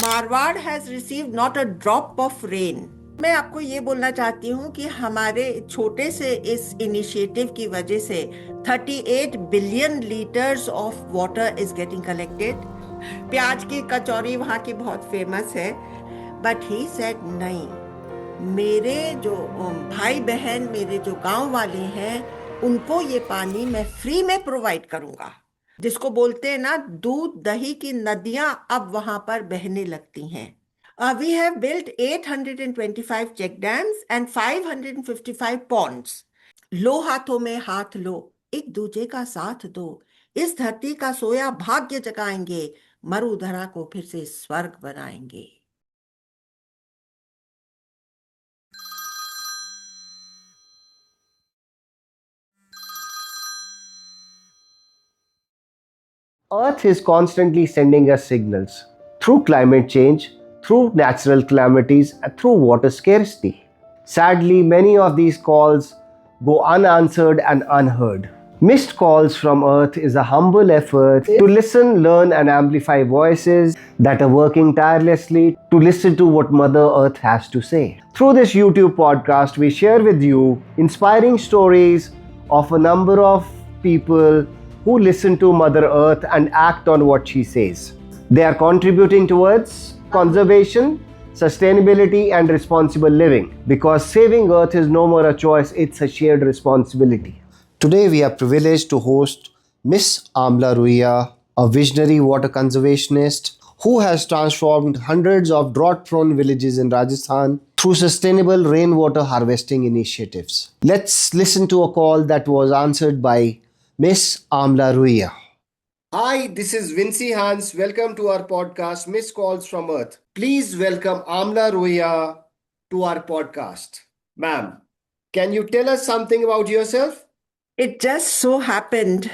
Marwar has received not a drop of rain. मैं आपको ये बोलना चाहती हूँ कि हमारे छोटे से इस इनिशिएटिव की वजह से 38 billion litres of water is getting collected. प्याज की कचौरी वहाँ की बहुत फेमस है। बट ही सेड नहीं, मेरे जो भाई बहन, मेरे जो गांव वाले हैं, उनको ये पानी मैं फ्री में प्रोवाइड करूंगा। जिसको बोलते हैं ना, दूध दही की नदियां अब वहां पर बहने लगती हैं। We have built 825 check dams and 555 ponds. लो हाथों में हाथ लो, एक दूजे का साथ दो, इस धरती का सोया भाग्य जगाएंगे, मरुधरा को फिर से स्वर्ग बनाएंगे। Earth is constantly sending us signals through climate change, through natural calamities, and through water scarcity. Sadly, many of these calls go unanswered and unheard. Missed calls from Earth is a humble effort to listen, learn, and amplify voices that are working tirelessly to listen to what Mother Earth has to say. Through this YouTube podcast, we share with you inspiring stories of a number of people who listen to Mother Earth and act on what she says. They are contributing towards conservation, sustainability, and responsible living because saving Earth is no more a choice, it's a shared responsibility. Today, we are privileged to host Miss Amla Ruia, a visionary water conservationist who has transformed hundreds of drought prone villages in Rajasthan through sustainable rainwater harvesting initiatives. Let's listen to a call that was answered by Miss Amla Ruia. Hi, this is Vincy Hans. Welcome to our podcast, Miss Calls from Earth. Please welcome Amla Ruia to our podcast. Ma'am, can you tell us something about yourself? It just so happened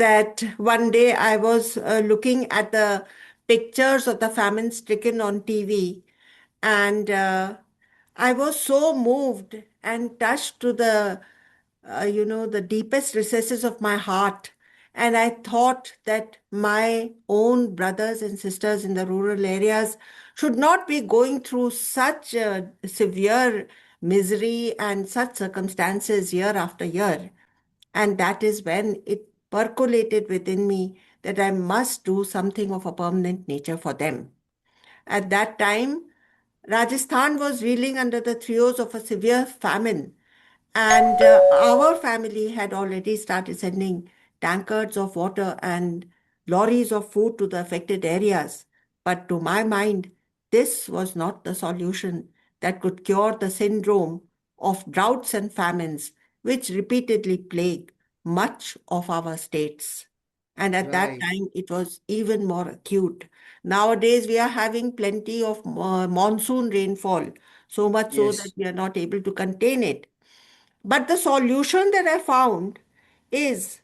that one day I was looking at the pictures of the famine stricken on TV, and I was so moved and touched to the deepest recesses of my heart. And I thought that my own brothers and sisters in the rural areas should not be going through such severe misery and such circumstances year after year. And that is when it percolated within me that I must do something of a permanent nature for them. At that time, Rajasthan was reeling under the throes of a severe famine, and our family had already started sending tankards of water and lorries of food to the affected areas. But to my mind, this was not the solution that could cure the syndrome of droughts and famines which repeatedly plague much of our states. And at that Right. time, it was even more acute. Nowadays, we are having plenty of monsoon rainfall, so much so that Yes. we are not able to contain it. But the solution that I found is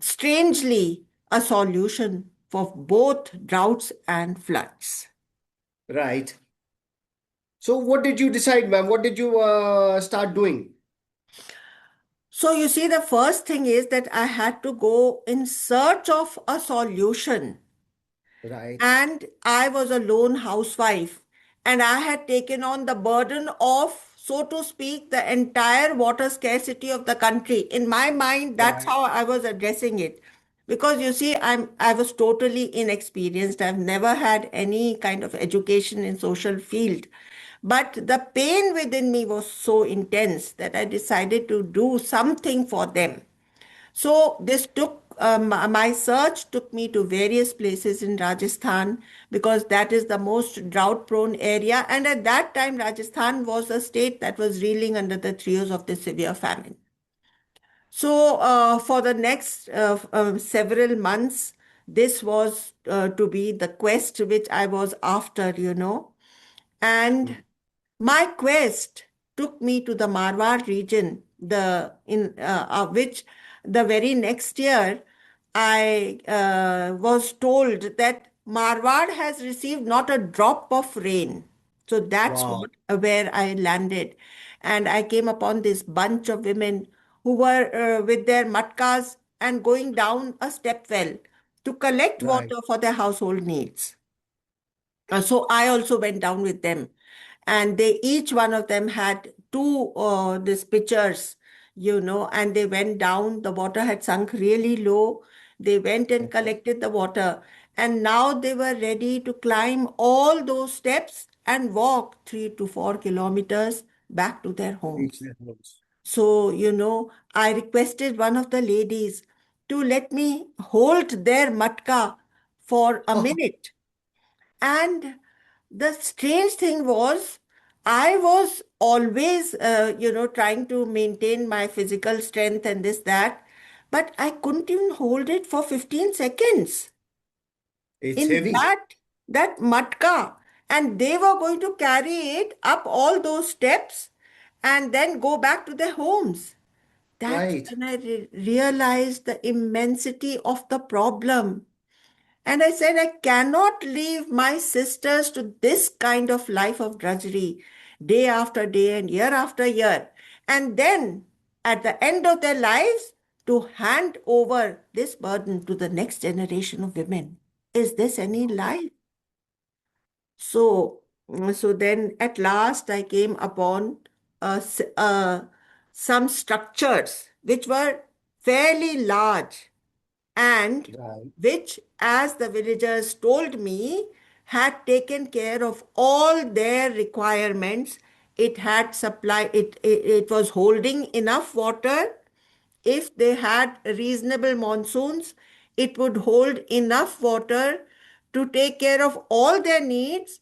strangely a solution for both droughts and floods. Right. So, what did you decide, ma'am? What did you start doing? So, you see, the first thing is that I had to go in search of a solution. Right. And I was a lone housewife, and I had taken on the burden of, so to speak, the entire water scarcity of the country. In my mind, that's Right. how I was addressing it. Because you see, I was totally inexperienced. I've never had any kind of education in social field. But the pain within me was so intense that I decided to do something for them. So this took my search took me to various places in Rajasthan because that is the most drought prone area. And at that time, Rajasthan was a state that was reeling under the throes of the severe famine. So for the next several months, this was to be the quest which I was after. And my quest took me to the Marwar region, which the very next year I was told that Marwar has received not a drop of rain. So that's Wow. what where I landed, and I came upon this bunch of women who were with their matkas and going down a step well to collect Right. water for their household needs. So I also went down with them, and they each one of them had two these pitchers, and they went down. The water had sunk really low. They went and Okay. collected the water, and now they were ready to climb all those steps and walk 3 to 4 kilometers back to their Reach homes. their homes. So, I requested one of the ladies to let me hold their matka for a minute. And the strange thing was, I was always, trying to maintain my physical strength and this, that, but I couldn't even hold it for 15 seconds It's in heavy. that matka. And they were going to carry it up all those steps and then go back to their homes. That's Right. when I realized the immensity of the problem. And I said, I cannot leave my sisters to this kind of life of drudgery, day after day and year after year. And then at the end of their lives, to hand over this burden to the next generation of women. Is this any life? So, so then at last I came upon some structures which were fairly large and Right. which, as the villagers told me, had taken care of all their requirements. It had supply, it was holding enough water. If they had reasonable monsoons, it would hold enough water to take care of all their needs,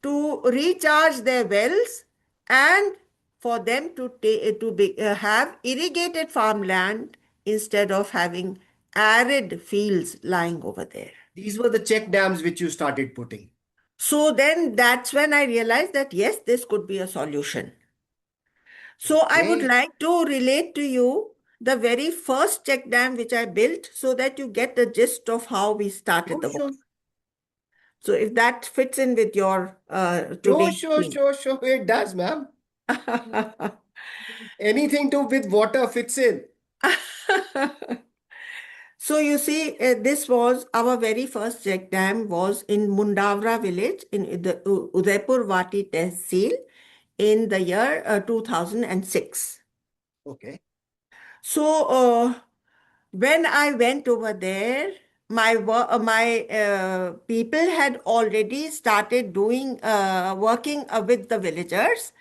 to recharge their wells, and for them to have irrigated farmland instead of having arid fields lying over there. These were the check dams which you started putting. So then that's when I realized that yes, this could be a solution. So I would Okay. like to relate to you the very first check dam which I built so that you get the gist of how we started Oh, the sure. work. So if that fits in with your Sure, today's sure, theme. sure, sure. It does, ma'am. Anything to with water fits in. So you see, this was our very first check dam was in Mundavra village in the Udaipur Vati Tehsil in the year 2006. Okay. So when I went over there, my people had already started doing working with the villagers,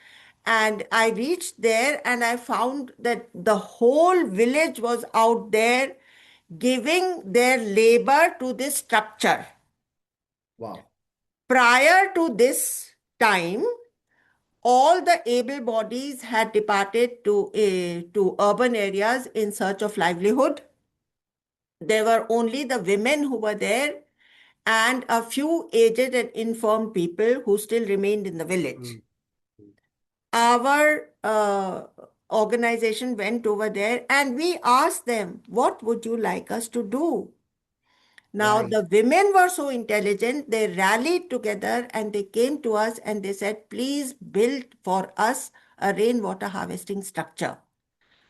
and I reached there and I found that the whole village was out there giving their labor to this structure. Wow. Prior to this time, all the able bodies had departed to urban areas in search of livelihood. There were only the women who were there and a few aged and infirm people who still remained in the village. Mm. Our organization went over there and we asked them, what would you like us to do? Now, Right. the women were so intelligent, they rallied together and they came to us and they said, please build for us a rainwater harvesting structure.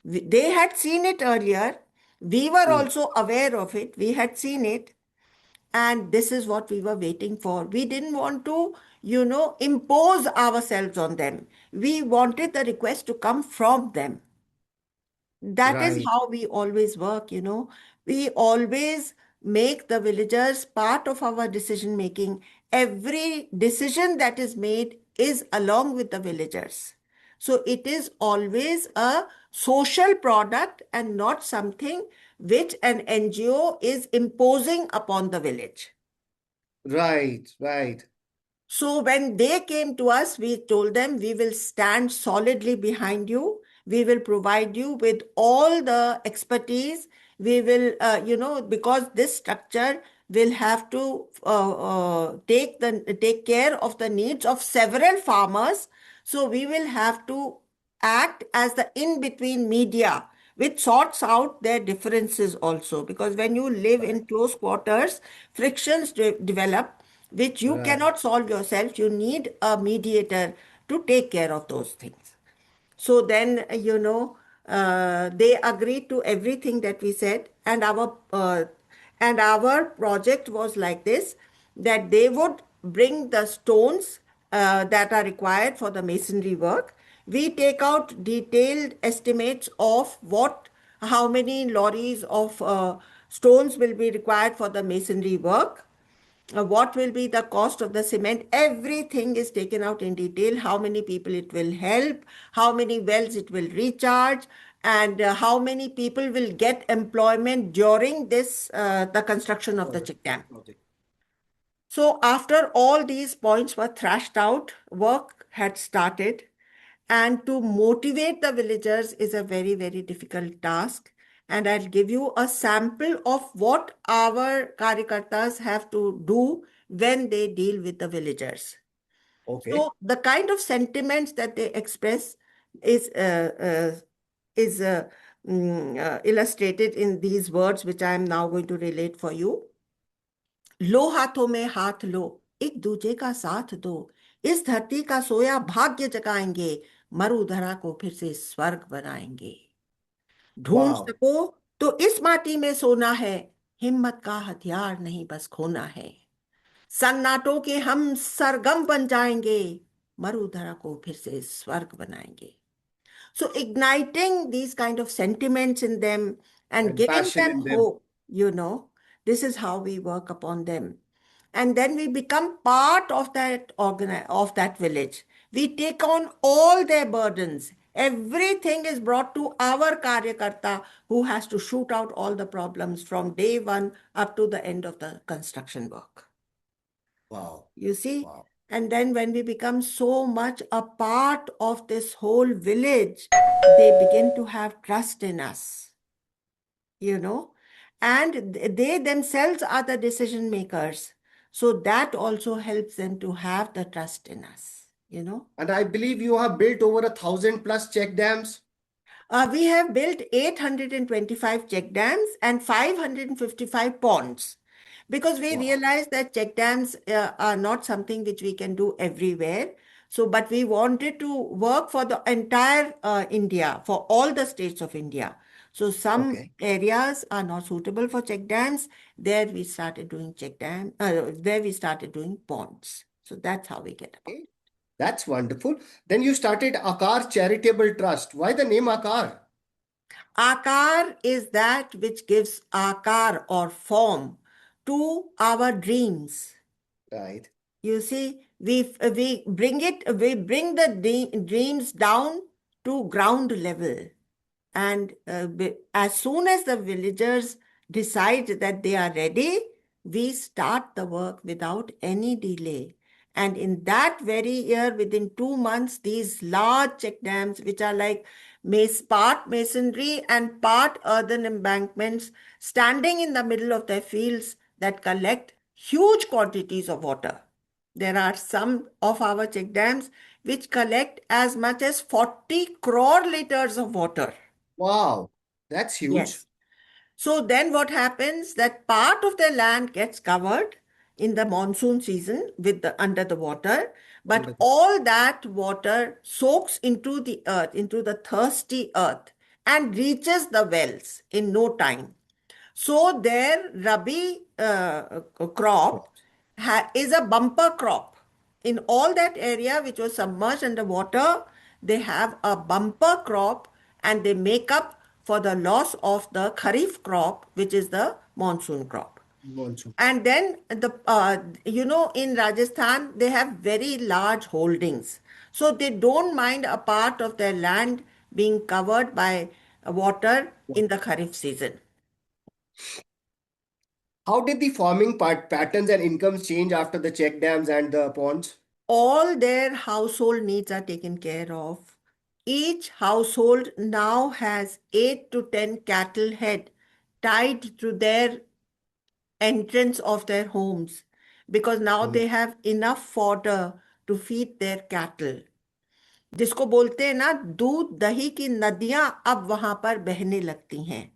They had seen it earlier. We were Mm. also aware of it. We had seen it. And this is what we were waiting for. We didn't want to, impose ourselves on them. We wanted the request to come from them. That is Right. how we always work. We always make the villagers part of our decision making. Every decision that is made is along with the villagers. So it is always a social product and not something which an NGO is imposing upon the village. Right. Right. So when they came to us, we told them we will stand solidly behind you. We will provide you with all the expertise. We will, because this structure will have to take care of the needs of several farmers. So we will have to act as the in-between media, which sorts out their differences also. Because when you live Right. in close quarters, frictions develop which you Right. cannot solve yourself. You need a mediator to take care of those things. So then, they agreed to everything that we said, and our project was like this, that they would bring the stones that are required for the masonry work. We take out detailed estimates of how many lorries of stones will be required for the masonry work, what will be the cost of the cement. Everything is taken out in detail, how many people it will help, how many wells it will recharge, and how many people will get employment during the construction of the check dam. So after all these points were thrashed out, work had started. And to motivate the villagers is a very, very difficult task. And I'll give you a sample of what our Karyakartas have to do when they deal with the villagers. Okay. So the kind of sentiments that they express is illustrated in these words, which I am now going to relate for you. लो हाथों में हाथ लो, एक दूजे का साथ दो, इस धरती का सोया भाग्य जगाएंगे, मरुधरा को फिर से स्वर्ग बनाएंगे। ढूंढ Wow. सको तो इस माटी में सोना है, हिम्मत का हथियार नहीं बस खोना है। सन्नाटों के हम सरगम बन जाएंगे, मरुधरा को फिर से स्वर्ग बनाएंगे। So igniting these kind of sentiments in them and And giving passion them in them. hope, this is how we work upon them. And then we become part of that village. We take on all their burdens. Everything is brought to our Karyakarta, who has to shoot out all the problems from day one up to the end of the construction work. Wow. You see? Wow. And then when we become so much a part of this whole village, they begin to have trust in us, and they themselves are the decision makers. So that also helps them to have the trust in us. And I believe you have built over 1,000+ check dams. We have built 825 check dams and 555 ponds, because we Wow. realized that check dams are not something which we can do everywhere. So, but we wanted to work for the entire India, for all the states of India. So some Okay. areas are not suitable for check dams. There we started doing there we started doing ponds. So that's how we get about. Okay. That's wonderful. Then you started Akar Charitable Trust. Why the name Akar? Akar is that which gives akar or form to our dreams. Right. You see, we bring the dreams down to ground level. And as soon as the villagers decide that they are ready, we start the work without any delay. And in that very year, within 2 months, these large check dams, which are like part masonry and part earthen embankments, standing in the middle of their fields that collect huge quantities of water. There are some of our check dams which collect as much as 40 crore liters of water. Wow. That's huge. Yes. So then what happens, that part of the land gets covered in the monsoon season under the water, but all that water soaks into the earth, into the thirsty earth, and reaches the wells in no time. So their Rabi crop is a bumper crop. In all that area which was submerged under water, they have a bumper crop, and they make up for the loss of the Kharif crop, which is the monsoon crop. Monsoon. And then in Rajasthan, they have very large holdings. So they don't mind a part of their land being covered by water in the Kharif season. How did the farming patterns and incomes change after the check dams and the ponds? All their household needs are taken care of. Each household now has 8 to 10 cattle head tied to their entrance of their homes, because now they have enough fodder to feed their cattle. जिसको बोलते हैं ना, दूध दही की नदियां अब वहां पर बहने लगती हैं।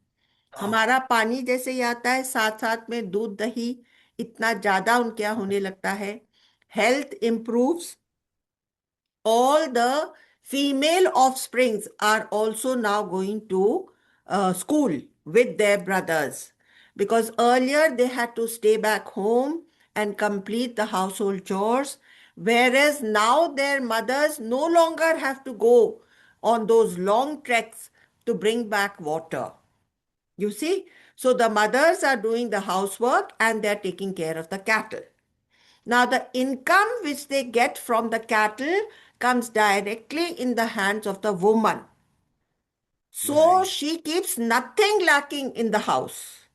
हमारा पानी जैसे ही आता है, साथ साथ में दूध दही इतना ज्यादा उनके यहाँ होने लगता है। Health improves. All the female offsprings are also now going to school with their brothers, because earlier they had to stay back home and complete the household chores, whereas now their mothers no longer have to go on those long treks to bring back water. You see? So the mothers are doing the housework and they're taking care of the cattle. Now, the income which they get from the cattle comes directly in the hands of the woman. So Right. she keeps nothing lacking in the house.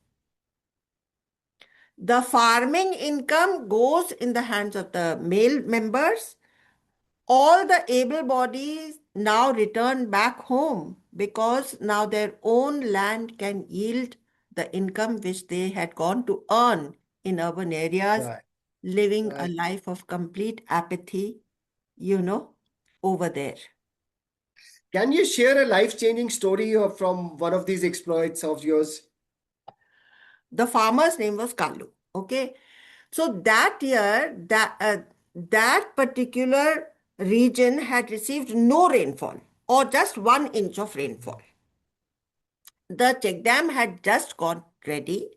The farming income goes in the hands of the male members. All the able bodies now return back home because now their own land can yield the income which they had gone to earn in urban areas, Right. living a Right. life of complete apathy, you know, over there. Can you share a life-changing story from one of these exploits of yours? The farmer's name was Kalu. Okay. So that year, that particular region had received no rainfall or just 1 inch of rainfall. The check dam had just got ready,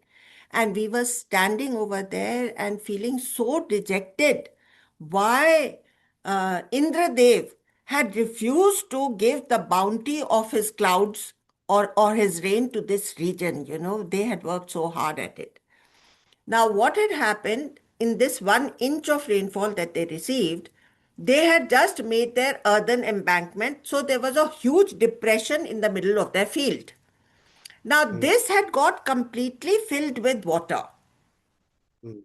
and we were standing over there and feeling so dejected. Why Indradev had refused to give the bounty of his clouds or his rain to this region. They had worked so hard at it. Now, what had happened in this 1 inch of rainfall that they received, they had just made their earthen embankment, so there was a huge depression in the middle of their field. Now, Hmm. this had got completely filled with water. Hmm.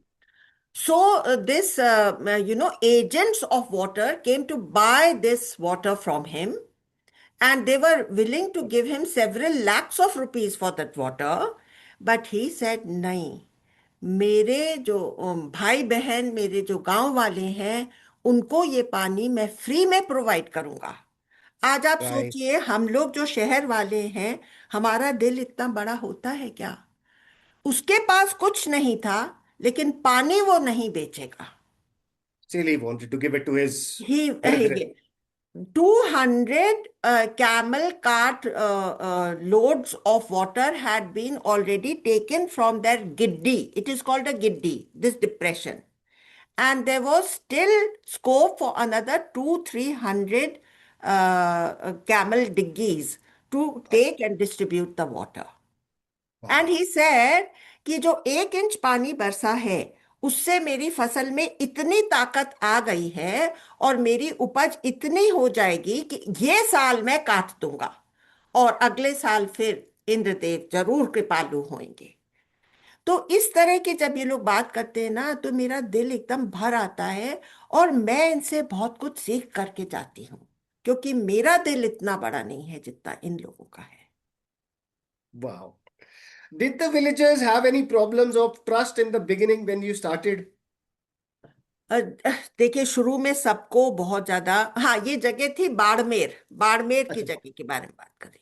So, agents of water came to buy this water from him, and they were willing to give him several lakhs of rupees for that water. But he said, नहीं, मेरे जो भाई बहन, मेरे जो गांव वाले हैं, उनको ये पानी मैं फ्री में प्रोवाइड करूंगा। आज आप Right. सोचिए, हम लोग जो शहर वाले हैं, हमारा दिल इतना बड़ा होता है क्या? उसके पास कुछ नहीं था, लेकिन पानी वो नहीं बेचेगा। Still, he wanted to give it to his brethren. He 200 camel cart loads of water had been already taken from their giddi. It is called a giddi, this depression. And there was still scope for another 300 camel diggis to take and distribute the water. And Wow. He said कि जो 1 inch पानी बरसा है, उससे मेरी फसल में इतनी ताकत आ गई है और मेरी उपज इतनी हो जाएगी कि ये साल मैं काट दूंगा और अगले साल फिर इंद्रदेव जरूर कृपालु होंगे। तो इस तरह के जब ये लोग बात करते हैं ना, तो मेरा दिल एकदम भर आता है और मैं इनसे बहुत कुछ सीख करके जाती हूँ, क्योंकि मेरा दिल इतना बड़ा नहीं है जितना इन लोगों का है। Wow. Did the villagers have any problems of trust in the beginning when you started? अ, देखिए, शुरू में सबको बहुत ज्यादा, हाँ, ये जगह थी बाड़मेर, बाड़मेर की अच्छा। जगह के बारे में बात करें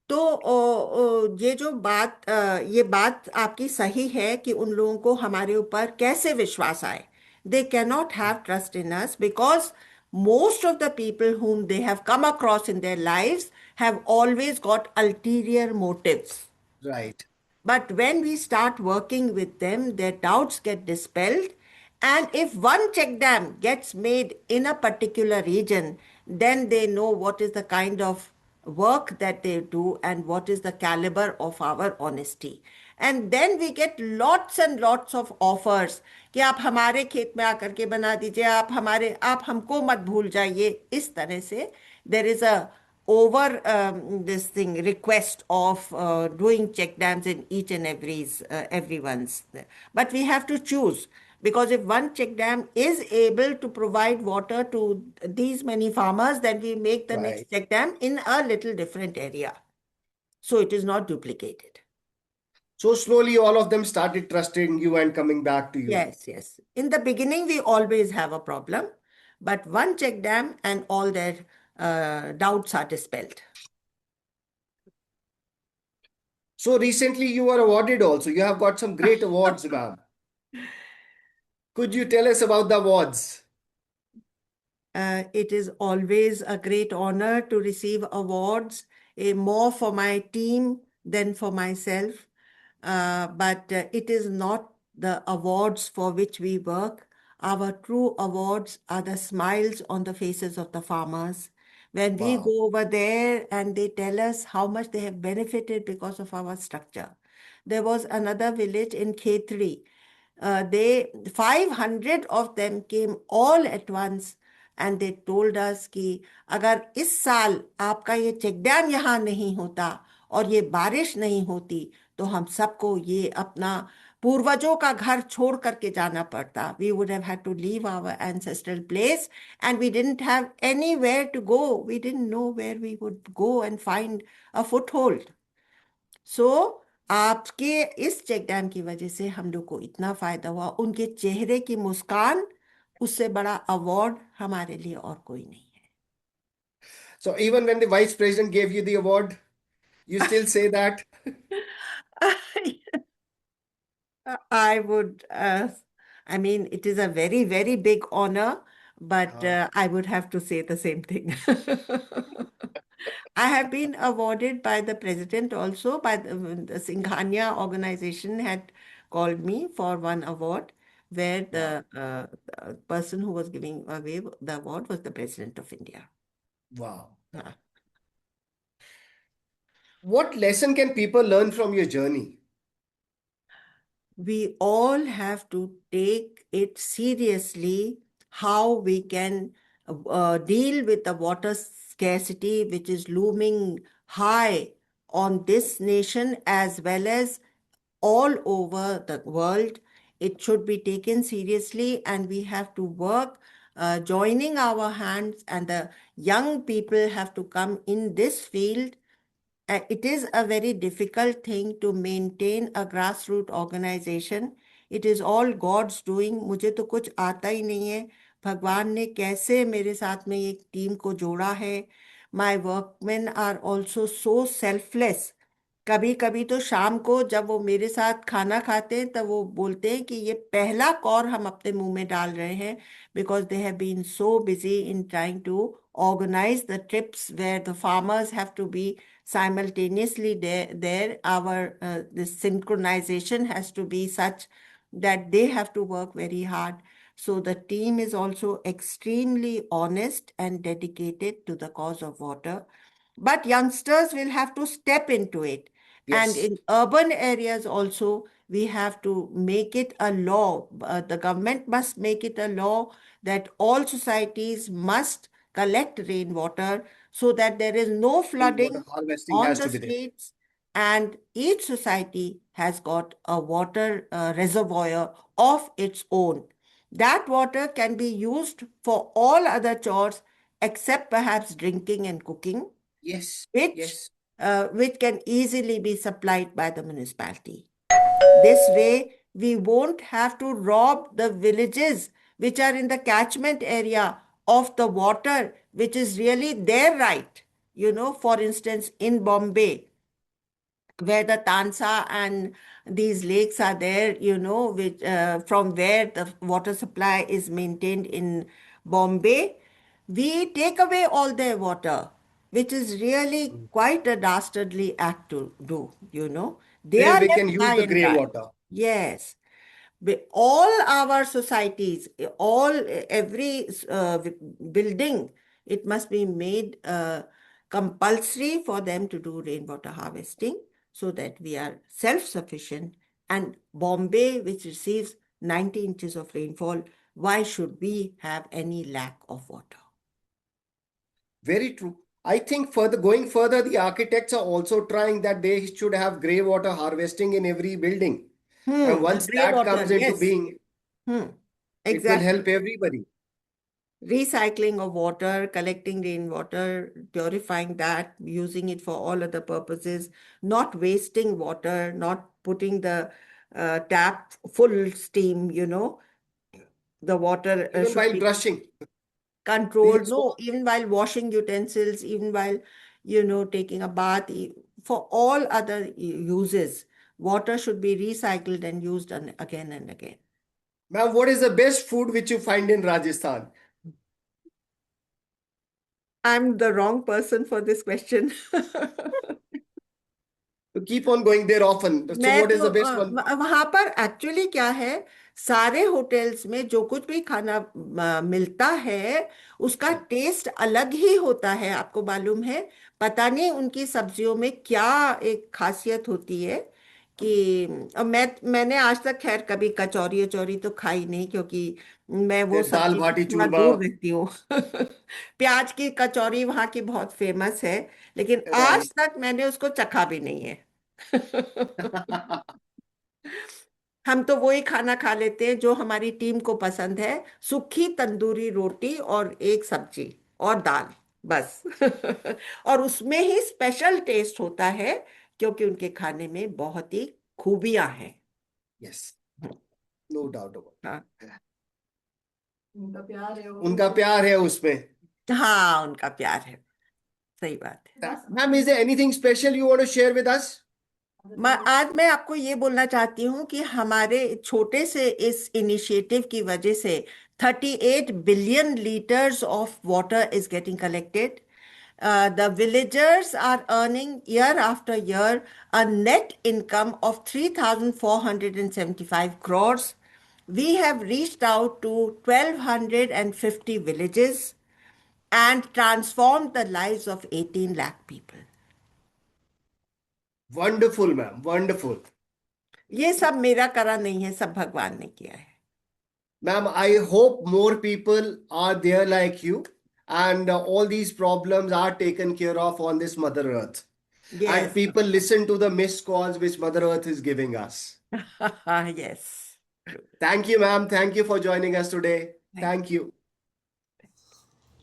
तो ये जो बात ये बात आपकी सही है कि उन लोगों को हमारे ऊपर कैसे विश्वास आए। They cannot have trust in us because most of the people whom they have come across in their lives have always got ulterior motives. Right. But when we start working with them, their doubts get dispelled. And if one check dam gets made in a particular region, then they know what is the kind of work that they do and what is the caliber of our honesty. And then we get lots and lots of offers कि आप हमारे खेत में आकर के बना दीजिए, आप हमको मत भूल जाइए। इस तरह से there is a over this thing request of doing check dams in each and everyone's, but we have to choose, because if one check dam is able to provide water to these many farmers, then we make the Right. next check dam in a little different area, so it is not duplicated. So slowly, all of them started trusting you and coming back to you. Yes, in the beginning we always have a problem, but one check dam and all their doubts are dispelled. So recently, you were awarded also. You have got some great awards, ma'am. Could you tell us about the awards? It is always a great honor to receive awards, more for my team than for myself. But it is not the awards for which we work. Our true awards are the smiles on the faces of the farmers. When we Wow. go over there and they tell us how much they have benefited because of our structure. There was another village in Khetri. They 500 of them came all at once and they told us कि अगर इस साल आपका ये check dam यहाँ नहीं होता और ये बारिश नहीं होती तो हम सबको ये अपना पूर्वजों का घर छोड़ करके जाना पड़ता. We would have had to leave our ancestral place and we didn't have anywhere to go. We didn't know where we would go and find a foothold. So आपके इस चेक डैम की वजह से हम लोग को इतना फायदा हुआ. उनके चेहरे की मुस्कान, उससे बड़ा अवार्ड हमारे लिए और कोई नहीं So even when the vice president gave you the award, you still say that? है. I would, I mean, it is a very, very big honor, but हाँ. I would have to say the same thing. I have been awarded by the president also, by the Singhania organization had called me for one award, where Wow. the person who was giving away the award was the president of India. Wow. Uh, What lesson can people learn from your journey? we all have to take it seriously how we can deal with the water scarcity which is looming high on this nation as well as all over the world. It should be taken seriously, and we have to work, joining our hands, and the young people have to come in this field. It is a very difficult thing to maintain a grassroots organization. It is all God's doing. मुझे तो कुछ आता ही नहीं है. भगवान ने कैसे मेरे साथ में एक टीम को जोड़ा है. My workmen are also so selfless. कभी कभी तो शाम को जब वो मेरे साथ खाना खाते हैं तब वो बोलते हैं कि ये पहला कौर हम अपने मुंह में डाल रहे हैं, because they have been so busy in trying to organize the trips where the farmers have to be simultaneously there. Our this synchronization has to be such that they have to work very hard. So the team is also extremely honest and dedicated to the cause of water. But youngsters will have to step into it. And Yes. in urban areas also, we have to make it a law. The government must make it a law that all societies must collect rainwater so that there is no Rainwater flooding harvesting on has the to be there. streets, and each society has got a water reservoir of its own. That water can be used for all other chores except perhaps drinking and cooking, Yes. which Yes. which can easily be supplied by the municipality. This way, we won't have to rob the villages which are in the catchment area of the water, which is really their right. For instance, in Bombay, where the Tansa and these lakes are there, which from where the water supply is maintained in Bombay, we take away all their water, which is really quite a dastardly act to do. They Where are we left can use high the and grey dry. water. Yes. All our societies, every building, it must be made compulsory for them to do rainwater harvesting so that we are self-sufficient. And Bombay, which receives 90 inches of rainfall, why should we have any lack of water? Very true. I think going further, the architects are also trying that they should have grey water harvesting in every building. And The once grey that water, comes into yes. being, it will Exactly. help everybody. Recycling of water, collecting rainwater, purifying that, using it for all other purposes, not wasting water, not putting the tap full steam, the water Even should while be brushing. controlled. These No, even while washing utensils, even while, taking a bath, for all other uses, water should be recycled and used again and again. Ma'am, what is the best food which you find in Rajasthan? I'm the wrong person for this question. to keep on going there often. So मैं what is तो the best one? वहां पर actually क्या है, सारे hotels में जो कुछ भी खाना मिलता है उसका टेस्ट अलग ही होता है, आपको मालूम है? पता नहीं उनकी सब्जियों में क्या एक खासियत होती है कि मैंने आज तक खैर कभी कचौरी वचौरी तो खाई नहीं, क्योंकि मैं वो सब दाल चीज़ से बाटी थोड़ा चूरमा। दूर रहती हूँ। प्याज की कचौरी वहाँ की बहुत फेमस है, लेकिन आज राइट। तक मैंने उसको चखा भी नहीं है। हम तो वही खाना खा लेते हैं जो हमारी टीम को पसंद है, सूखी तंदूरी रोटी और एक सब्जी और दाल, बस। और उसमें ही स्पेशल टेस्ट होता है, क्योंकि उनके खाने में बहुत ही खूबियां हैं। यस, नो डाउट हाँ। अबाउट। उनका प्यार है उसमें। हाँ, उनका प्यार है, सही बात है। Ma'am, is there anything special you want to share with us? आज मैं आपको ये बोलना चाहती हूँ कि हमारे छोटे से इस इनिशिएटिव की वजह से 38 billion litres of water is getting collected. The villagers are earning year after year a net income of 3,475 crores. We have reached out to 1,250 villages and transformed the lives of 18 lakh people. Wonderful ma'am, wonderful. ये सब मेरा करा नहीं है, सब भगवान ने किया है। Ma'am, I hope more people are there like you, and all these problems are taken care of on this Mother Earth. And Yes. people listen to the missed calls which Mother Earth is giving us. Yes. True. Thank you, ma'am. Thank you for joining us today. Thank Thank you.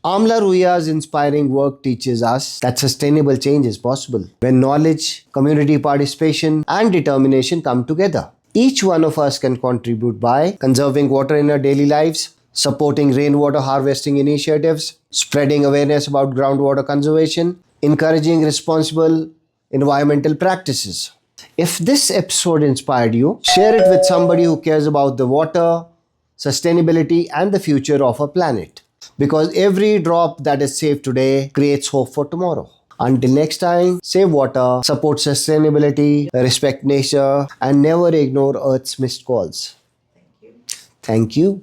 Amla Ruya's inspiring work teaches us that sustainable change is possible when knowledge, community participation, and determination come together. Each one of us can contribute by conserving water in our daily lives, supporting rainwater harvesting initiatives, spreading awareness about groundwater conservation, encouraging responsible environmental practices. If this episode inspired you, share it with somebody who cares about the water, sustainability, and the future of our planet. Because every drop that is saved today creates hope for tomorrow. Until next time, save water, support sustainability, respect nature, and never ignore Earth's missed calls. Thank you.